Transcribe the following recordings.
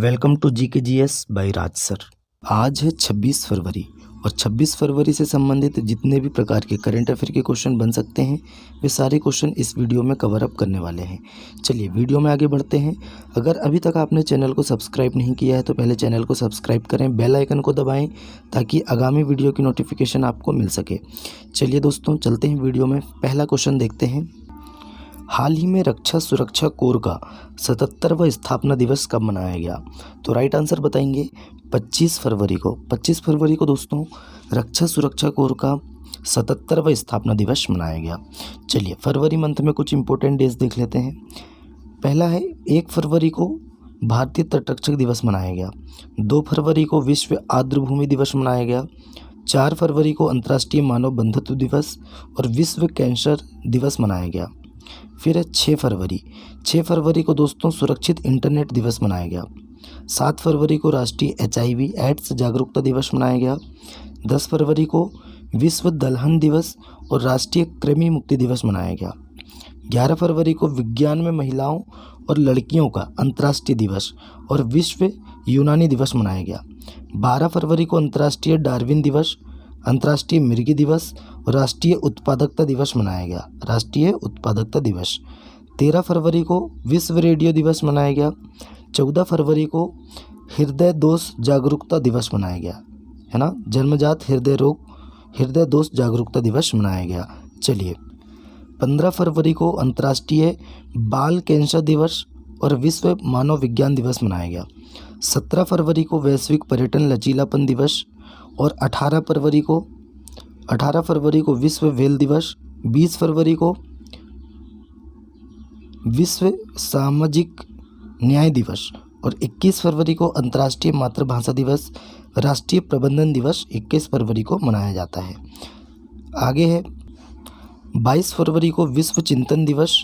Welcome to जी के G S by Raj sir. आज है 26 फरवरी और 26 फरवरी से संबंधित जितने भी प्रकार के करंट अफेयर के क्वेश्चन बन सकते हैं वे सारे क्वेश्चन इस वीडियो में कवर अप करने वाले हैं। चलिए वीडियो में आगे बढ़ते हैं। अगर अभी तक आपने चैनल को सब्सक्राइब नहीं किया है तो पहले चैनल को सब्सक्राइब करें, बेल आइकन को दबाएं ताकि आगामी वीडियो की नोटिफिकेशन आपको मिल सके। चलिए दोस्तों चलते हैं वीडियो में। पहला क्वेश्चन देखते हैं। हाल ही में रक्षा सुरक्षा कोर का 77वां स्थापना दिवस कब मनाया गया? तो राइट आंसर बताएंगे 25 फरवरी को। 25 फरवरी को दोस्तों रक्षा सुरक्षा कोर का 77वां स्थापना दिवस मनाया गया। चलिए फरवरी मंथ में कुछ इंपॉर्टेंट डेज देख लेते हैं। पहला है 1 फरवरी को भारतीय तटरक्षक दिवस मनाया गया। 2 फरवरी को विश्व आर्द्रभूमि दिवस मनाया गया। 4 फरवरी को अंतर्राष्ट्रीय मानव बंधुत्व दिवस और विश्व कैंसर दिवस मनाया गया। फिर है 6 फरवरी। 6 फरवरी को दोस्तों सुरक्षित इंटरनेट दिवस मनाया गया। 7 फरवरी को राष्ट्रीय HIV एड्स जागरूकता दिवस मनाया गया। 10 फरवरी को विश्व दलहन दिवस और राष्ट्रीय कृमि मुक्ति दिवस मनाया गया। 11 फरवरी को विज्ञान में महिलाओं और लड़कियों का अंतर्राष्ट्रीय दिवस और विश्व यूनानी दिवस मनाया गया। 12 फरवरी को अंतर्राष्ट्रीय डार्विन दिवस, अंतर्राष्ट्रीय मृगी दिवस और राष्ट्रीय उत्पादकता दिवस मनाया गया। राष्ट्रीय उत्पादकता दिवस। 13 फरवरी को विश्व रेडियो दिवस मनाया गया। 14 फरवरी को हृदय दोष जागरूकता दिवस मनाया गया, है ना, जन्मजात हृदय दोष जागरूकता दिवस मनाया गया। चलिए 15 फरवरी को अंतर्राष्ट्रीय बाल कैंसर दिवस और विश्व मानव विज्ञान दिवस मनाया गया। 17 फरवरी को वैश्विक पर्यटन लचीलापन दिवस और 18 फरवरी को विश्व व्हेल दिवस। 20 फरवरी को विश्व सामाजिक न्याय दिवस और 21 फरवरी को अंतर्राष्ट्रीय मातृभाषा दिवस, राष्ट्रीय प्रबंधन दिवस 21 फरवरी को मनाया जाता है। आगे है 22 फरवरी को विश्व चिंतन दिवस।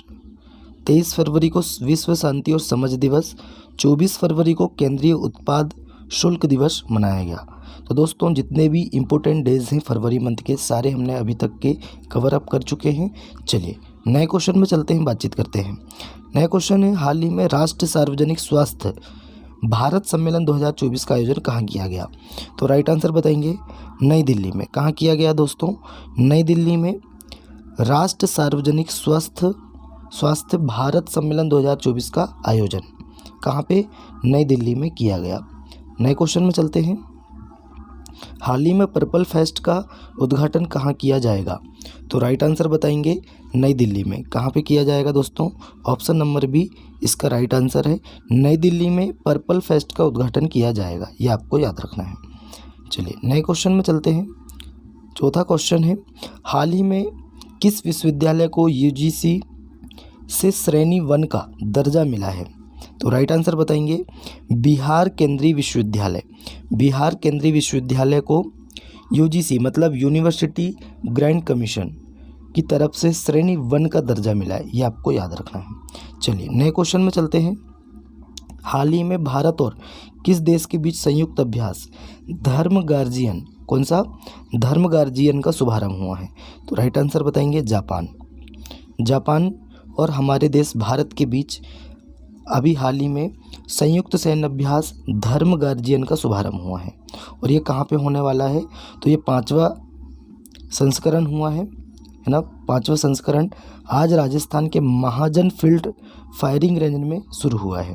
23 फरवरी को विश्व शांति और समझ दिवस। 24 फरवरी को केंद्रीय उत्पाद शुल्क दिवस मनाया गया। तो दोस्तों जितने भी इम्पोर्टेंट डेज हैं फरवरी मंथ के सारे हमने अभी तक के कवर अप कर चुके हैं। चलिए नए क्वेश्चन में चलते हैं, बातचीत करते हैं। नया क्वेश्चन है, हाल ही में राष्ट्रीय सार्वजनिक स्वास्थ्य भारत सम्मेलन 2024 का आयोजन कहाँ किया गया? तो राइट आंसर बताएंगे नई दिल्ली में। कहाँ किया गया दोस्तों? नई दिल्ली में राष्ट्रीय सार्वजनिक स्वास्थ्य भारत सम्मेलन 2024 का आयोजन कहाँ पे? नई दिल्ली में किया गया। नए क्वेश्चन में चलते हैं। हाल ही में पर्पल फेस्ट का उद्घाटन कहाँ किया जाएगा? तो राइट आंसर बताएंगे नई दिल्ली में। कहाँ पे किया जाएगा दोस्तों? ऑप्शन नंबर बी इसका राइट आंसर है। नई दिल्ली में पर्पल फेस्ट का उद्घाटन किया जाएगा, ये आपको याद रखना है। चलिए नए क्वेश्चन में चलते हैं। चौथा क्वेश्चन है, हाल ही में किस विश्वविद्यालय को UGC से श्रेणी 1 का दर्जा मिला है? तो राइट आंसर बताएंगे बिहार केंद्रीय विश्वविद्यालय। बिहार केंद्रीय विश्वविद्यालय को UGC मतलब यूनिवर्सिटी ग्रांट कमीशन की तरफ से श्रेणी 1 का दर्जा मिला है, ये आपको याद रखना है। चलिए नए क्वेश्चन में चलते हैं। हाल ही में भारत और किस देश के बीच संयुक्त अभ्यास धर्म गार्जियन, कौन सा? धर्म गार्जियन का शुभारंभ हुआ है? तो राइट आंसर बताएंगे जापान और हमारे देश भारत के बीच अभी हाल ही में संयुक्त सैन्य अभ्यास धर्म गार्जियन का शुभारंभ हुआ है और ये कहाँ पे होने वाला है? तो ये 5वां संस्करण हुआ है ना। 5वां संस्करण आज राजस्थान के महाजन फील्ड फायरिंग रेंज में शुरू हुआ है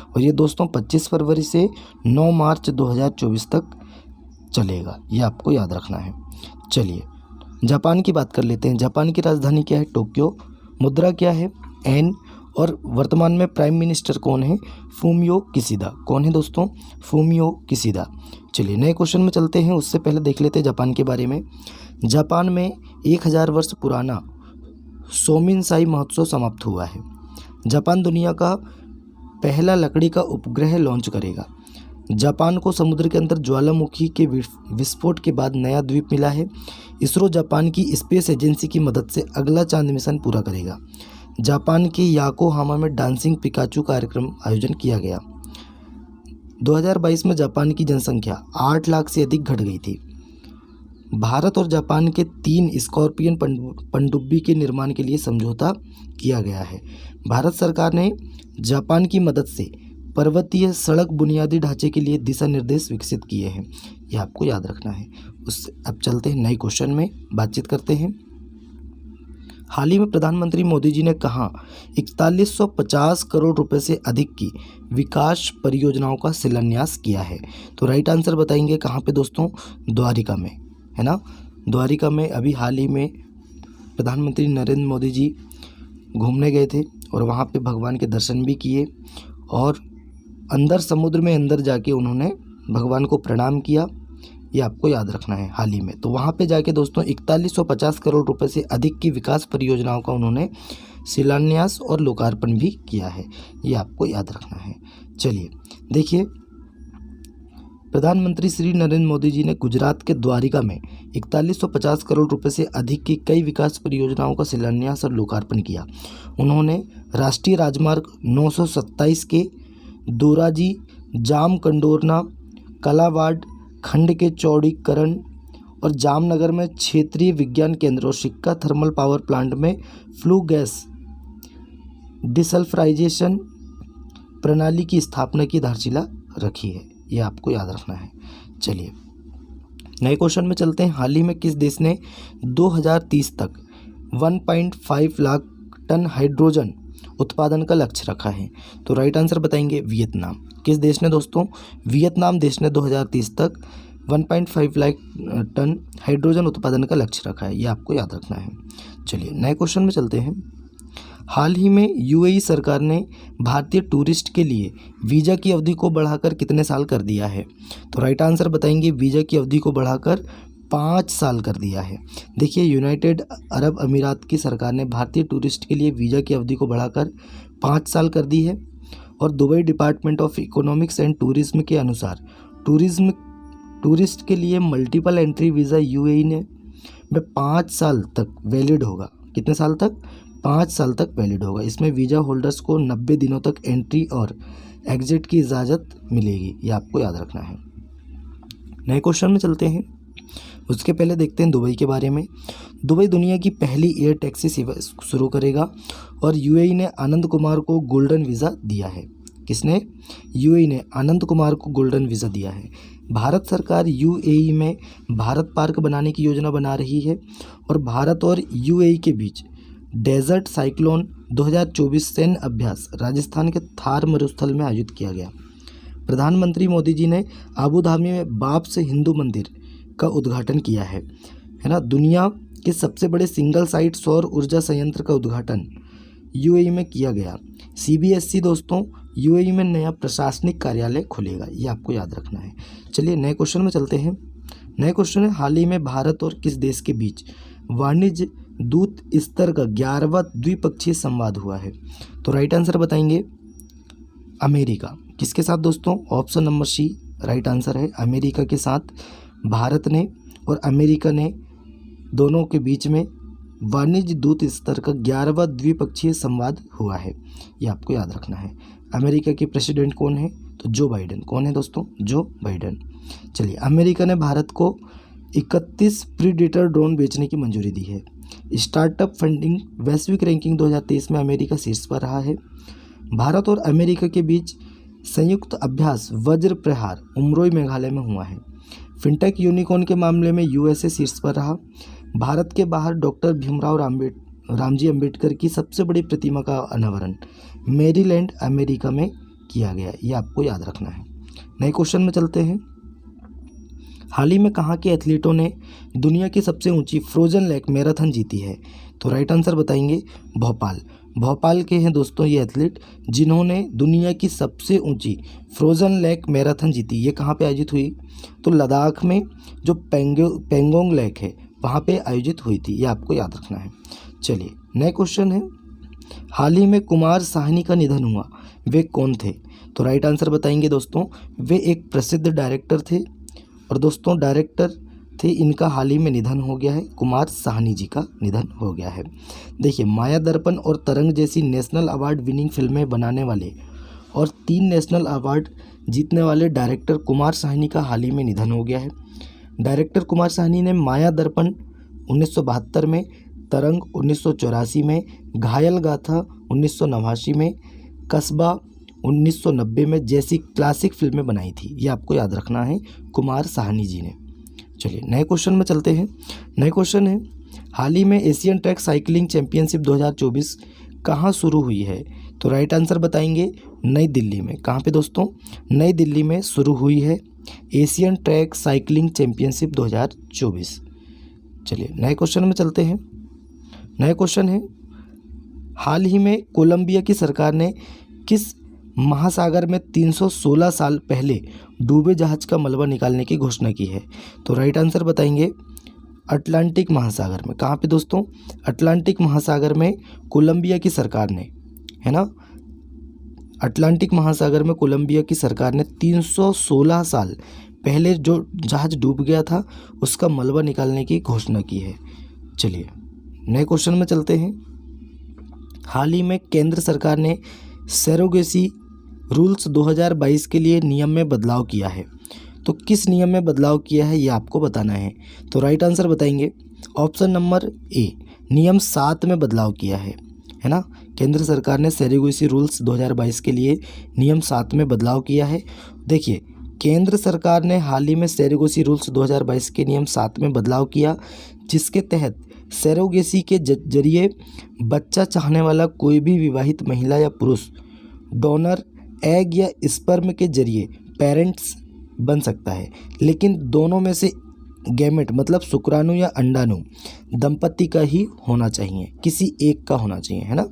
और ये दोस्तों 25 फरवरी से 9 मार्च 2024 तक चलेगा, ये आपको याद रखना है। चलिए जापान की बात कर लेते हैं। जापान की राजधानी क्या है? टोक्यो। मुद्रा क्या है? एन। और वर्तमान में प्राइम मिनिस्टर कौन है? Fumio Kishida. कौन है दोस्तों? Fumio Kishida. चलिए नए क्वेश्चन में चलते हैं, उससे पहले देख लेते हैं जापान के बारे में। जापान में 1000 वर्ष पुराना सोमिनसाई महोत्सव समाप्त हुआ है। जापान दुनिया का पहला लकड़ी का उपग्रह लॉन्च करेगा। जापान को समुद्र के अंदर ज्वालामुखी के विस्फोट के बाद नया द्वीप मिला है। इसरो जापान की स्पेस एजेंसी की मदद से अगला चांद मिशन पूरा करेगा। जापान के याकोहामा में डांसिंग पिकाचू कार्यक्रम आयोजन किया गया। 2022 में जापान की जनसंख्या 8 लाख से अधिक घट गई थी। भारत और जापान के 3 स्कॉर्पियन पनडुब्बी के निर्माण के लिए समझौता किया गया है। भारत सरकार ने जापान की मदद से पर्वतीय सड़क बुनियादी ढांचे के लिए दिशा निर्देश विकसित किए हैं? ये आपको याद रखना है। उससे अब चलते हैं नए क्वेश्चन में, बातचीत करते हैं। हाल ही में प्रधानमंत्री मोदी जी ने कहाँ 4150 करोड़ रुपए से अधिक की विकास परियोजनाओं का शिलान्यास किया है? तो राइट आंसर बताएंगे कहाँ पे दोस्तों? द्वारिका में, है ना। द्वारिका में अभी हाल ही में प्रधानमंत्री नरेंद्र मोदी जी घूमने गए थे और वहाँ पे भगवान के दर्शन भी किए और अंदर समुद्र में अंदर जाके उन्होंने भगवान को प्रणाम किया। ये आपको याद रखना है हाल ही में। तो वहाँ पे जाके दोस्तों 4150 करोड़ रुपए से अधिक की विकास परियोजनाओं का उन्होंने शिलान्यास और लोकार्पण भी किया है। ये आपको याद रखना है। चलिए देखिए, प्रधानमंत्री श्री नरेंद्र मोदी जी ने गुजरात के द्वारिका में 4150 करोड़ रुपए से अधिक की कई विकास परियोजनाओं का शिलान्यास और लोकार्पण किया। उन्होंने राष्ट्रीय राजमार्ग 927 के दोराजी जामकंडोरना कालावाड़ खंड के चौड़ीकरण और जामनगर में क्षेत्रीय विज्ञान केंद्र और सिक्का थर्मल पावर प्लांट में फ्लू गैस डिसल्फ्राइजेशन प्रणाली की स्थापना की आधारशिला रखी है। ये आपको याद रखना है। चलिए नए क्वेश्चन में चलते हैं। हाल ही में किस देश ने 2030 तक 1.5 लाख टन हाइड्रोजन उत्पादन का लक्ष्य रखा है? तो राइट आंसर बताएंगे वियतनाम। किस देश ने दोस्तों? वियतनाम देश ने 2030 तक 1.5 लाख टन हाइड्रोजन उत्पादन का लक्ष्य रखा है। ये आपको याद रखना है। चलिए नए क्वेश्चन में चलते हैं। हाल ही में यूएई सरकार ने भारतीय टूरिस्ट के लिए वीज़ा की अवधि को बढ़ाकर कितने साल कर दिया है? तो राइट आंसर बताएंगे वीज़ा की अवधि को बढ़ाकर 5 साल कर दिया है। देखिए, यूनाइटेड अरब अमीरात की सरकार ने भारतीय टूरिस्ट के लिए वीज़ा की अवधि को बढ़ाकर 5 साल कर दी है और Dubai department of economics and tourism के अनुसार टूरिस्ट के लिए मल्टीपल एंट्री वीज़ा यूएई में 5 साल तक वैलिड होगा। कितने साल तक? 5 साल तक वैलिड होगा। इसमें वीज़ा होल्डर्स को 90 दिनों तक एंट्री और एग्जिट की इजाज़त मिलेगी। ये आपको याद रखना है। नए क्वेश्चन में चलते हैं। उसके पहले देखते हैं दुबई के बारे में। दुबई दुनिया की पहली एयर टैक्सी सेवा शुरू करेगा और यूएई ने आनंद कुमार को गोल्डन वीज़ा दिया है। किसने? यूएई ने आनंद कुमार को गोल्डन वीज़ा दिया है। भारत सरकार यूएई में भारत पार्क बनाने की योजना बना रही है और भारत और यूएई के बीच डेजर्ट साइक्लोन 2024 सैन्य अभ्यास राजस्थान के थार मरुस्थल में आयोजित किया गया। प्रधानमंत्री मोदी जी ने आबू धाबी में बाप से हिंदू मंदिर का उद्घाटन किया है ना। दुनिया के सबसे बड़े सिंगल साइट सौर ऊर्जा संयंत्र का उद्घाटन यूएई में किया गया। सीबीएसई दोस्तों यूएई में नया प्रशासनिक कार्यालय खुलेगा। ये आपको याद रखना है। चलिए नए क्वेश्चन में चलते हैं। नए क्वेश्चन है, हाल ही में भारत और किस देश के बीच वाणिज्य दूत स्तर का 11वां द्विपक्षीय संवाद हुआ है? तो राइट आंसर बताएंगे अमेरिका। किसके साथ दोस्तों? Option number C right answer है। अमेरिका के साथ भारत ने और अमेरिका ने दोनों के बीच में वाणिज्य दूत स्तर का 11वां द्विपक्षीय संवाद हुआ है। ये आपको याद रखना है। अमेरिका के प्रेसिडेंट कौन है? तो जो बाइडेन। कौन है दोस्तों? Joe Biden. चलिए, अमेरिका ने भारत को 31 प्रीडेटर ड्रोन बेचने की मंजूरी दी है। स्टार्टअप फंडिंग वैश्विक रैंकिंग 2023 में अमेरिका शीर्ष पर रहा है। भारत और अमेरिका के बीच संयुक्त अभ्यास वज्र प्रहार उमरोई मेघालय में हुआ है। फिनटेक यूनिकॉर्न के मामले में यूएसए शीर्ष पर रहा। भारत के बाहर डॉक्टर भीमराव रामजी अम्बेडकर की सबसे बड़ी प्रतिमा का अनावरण मैरीलैंड अमेरिका में किया गया। ये आपको याद रखना है। नए क्वेश्चन में चलते हैं। हाल ही में कहाँ के एथलीटों ने दुनिया की सबसे ऊंची फ्रोजन लेक मैराथन जीती है? तो राइट आंसर बताएंगे भोपाल। भोपाल के हैं दोस्तों ये एथलीट जिन्होंने दुनिया की सबसे ऊंची फ्रोजन लेक मैराथन जीती। ये कहाँ पे आयोजित हुई? तो लद्दाख में जो पेंगोंग लेक है वहाँ पे आयोजित हुई थी। ये आपको याद रखना है। चलिए नए क्वेश्चन है, हाल ही में कुमार साहनी का निधन हुआ, वे कौन थे? तो राइट आंसर बताएंगे दोस्तों, वे एक प्रसिद्ध डायरेक्टर थे और दोस्तों डायरेक्टर थे, इनका हाल ही में निधन हो गया है। कुमार साहनी जी का निधन हो गया है। देखिए, माया दर्पण और तरंग जैसी नेशनल अवार्ड विनिंग फिल्में बनाने वाले और 3 नेशनल अवार्ड जीतने वाले डायरेक्टर कुमार साहनी का हाल ही में निधन हो गया है। डायरेक्टर कुमार साहनी ने माया दर्पण 1972 में, तरंग 1984 में, घायल गाथा 1989 में, कस्बा 1990 में जैसी क्लासिक फिल्में बनाई थी, ये आपको याद रखना है, कुमार साहनी जी ने। चलिए नए क्वेश्चन में चलते हैं। नए क्वेश्चन है, हाल ही में एशियन ट्रैक साइकिलिंग चैंपियनशिप 2024 कहाँ शुरू हुई है? तो राइट आंसर बताएंगे नई दिल्ली में। कहाँ पे दोस्तों? नई दिल्ली में शुरू हुई है एशियन ट्रैक साइकिलिंग चैंपियनशिप 2024। चलिए नए क्वेश्चन में चलते हैं। नए क्वेश्चन है, हाल ही में कोलंबिया की सरकार ने किस महासागर में 316 साल पहले डूबे जहाज का मलबा निकालने की घोषणा की है? तो राइट आंसर बताएंगे अटलांटिक महासागर में। कहाँ पे दोस्तों? अटलांटिक महासागर में कोलंबिया की सरकार ने, है ना, अटलांटिक महासागर में कोलंबिया की सरकार ने 316 साल पहले जो जहाज डूब गया था उसका मलबा निकालने की घोषणा की है। चलिए नए क्वेश्चन में चलते हैं। हाल ही में केंद्र सरकार ने सरोगेसी रूल्स 2022 के लिए नियम में बदलाव किया है। तो किस नियम में बदलाव किया है ये आपको बताना है। तो राइट आंसर बताएंगे ऑप्शन नंबर ए, नियम 7 में बदलाव किया है ना। केंद्र सरकार ने सरोगेसी रूल्स 2022 के लिए नियम 7 में बदलाव किया है। देखिए केंद्र सरकार ने हाल ही में सरोगेसी रूल्स 2022 के नियम 7 में बदलाव किया, जिसके तहत सरोगेसी के जरिए बच्चा चाहने वाला कोई भी विवाहित महिला या पुरुष डोनर एग या स्पर्म के जरिए पेरेंट्स बन सकता है, लेकिन दोनों में से गैमेट मतलब शुक्राणु या अंडाणु दंपति का ही होना चाहिए, किसी एक का होना चाहिए, है ना,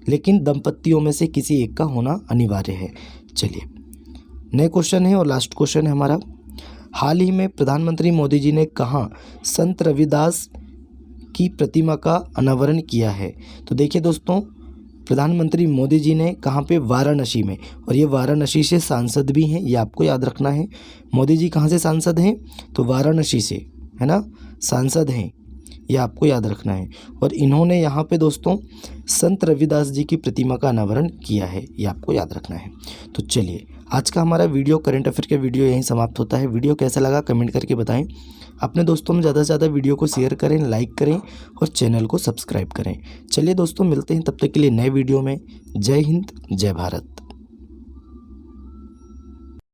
लेकिन दंपतियों में से किसी एक का होना अनिवार्य है। चलिए नए क्वेश्चन है और लास्ट क्वेश्चन है हमारा, हाल ही में प्रधानमंत्री मोदी जी ने कहाँ संत रविदास की प्रतिमा का अनावरण किया है? तो देखिए दोस्तों, प्रधानमंत्री मोदी जी ने कहाँ पे? वाराणसी में, और ये वाराणसी से सांसद भी हैं, ये आपको याद रखना है। मोदी जी कहाँ से सांसद हैं? तो वाराणसी से, है ना, सांसद हैं, ये आपको याद रखना है। और इन्होंने यहाँ पे दोस्तों संत रविदास जी की प्रतिमा का अनावरण किया है, ये आपको याद रखना है। तो चलिए आज का हमारा वीडियो, करंट अफेयर का वीडियो यहीं समाप्त होता है। वीडियो कैसा लगा कमेंट करके बताएं। अपने दोस्तों में ज़्यादा से ज़्यादा वीडियो को शेयर करें, लाइक करें और चैनल को सब्सक्राइब करें। चलिए दोस्तों मिलते हैं तब तक के लिए नए वीडियो में। जय हिंद, जय भारत।